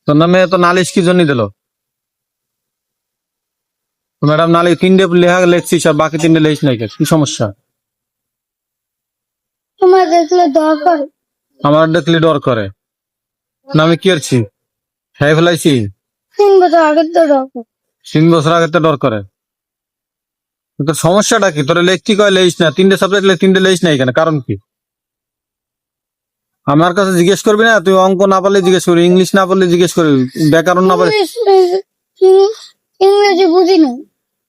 তোর নামে তো নালিশ কি জন্য দিল? ম্যাডাম নালিশ 3টে লেখা লিখছিস আর বাকি 3টে লিখিস নাই কেন? কি সমস্যা? তোমার দেখলে দরকার আমার দেখলে ডর করে না? আমি কি করছি? খাই ফেলাইছি? 3 বছর আগের তো দরকার। 3 বছর আগে তো ডর করে। তোর সমস্যাটা কি? তোর লেখছি কয় লেখিস না, 3টে সাবজেক্ট 3টে লিখিস নাই কেন? কারণ কি? আমার কাছে জিজ্ঞেস করবি না? তুই অঙ্ক না পারলে জিজ্ঞেস করবি, ইংলিশ না পারলে জিজ্ঞেস করবি, ব্যাকরণ না পারলে ইংরেজি বুঝি না।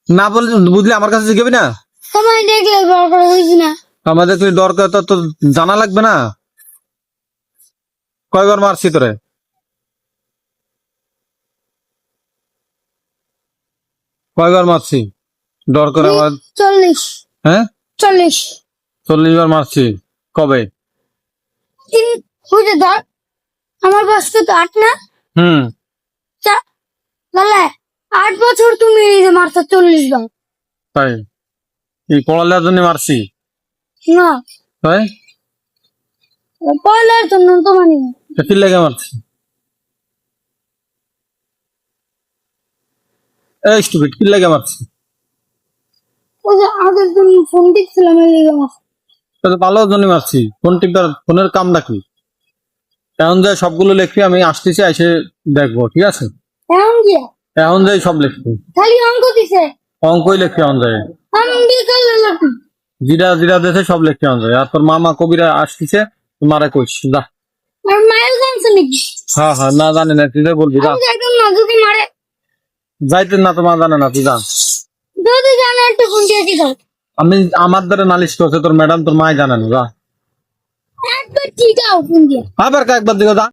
না বললে বুঝলি আমার কাছে জিজ্ঞাবি না? তোমায় দেখলে দরকার বুঝি না। আমাদের তুই ডর করে তো জানা লাগবে না? কয়বার মারছি তোরে? কয়বার মারছি ডর করে আমার? 40 হ্যাঁ 40 40 বার মারছি। কবে? বুঝে ধর, আমার বয়স তো 8 না? হুম লালা 8 বছর তুমি এই যে মারছো 40 বার। তাই এই পড়ালেখার জন্য মারছি? না, তাই পয়লার জন্য তো মানি না। কি লেগে মারছি? এই স্টুপিড, কি লেগে মারছি? ওই যে আগের দিন ফোন টিপছিলাম এই লেগে মারছি। তো ভালো জন্য মারছি। ফোন টিপার ফোনের কামটা কি? এখন যাই সবগুলো লিখবি, আমি আসতেছি, এসে দেখবো, ঠিক আছে? এখন কি এখন যাই সব লিখবি, খালি অঙ্ক দিছে? অঙ্কই লিখবি এখন যাই, আমি বিকালে লিখি। জিরা জিরা দেশে সব লিখবি এখন যাই। আর তোর মামা কবিরা আসতেছে, মারে কইস যা। আর মায়ের জানছে নাকি? হ্যাঁ হ্যাঁ, না জানি না, তুই যাই বলবি যা। আমি একদম না যদি মারে, যাইতে না, তোমার জানে না, তুই যা। যদি জানে একটু ফোন দিয়ে দিও। আমি আমার দ্বারা নালিশ করছে তোর ম্যাডাম, তোর মাই জানে না, যা। একবার ঠিক আছে ফোন দিয়ে। আবার কয়েকবার দিকে যা।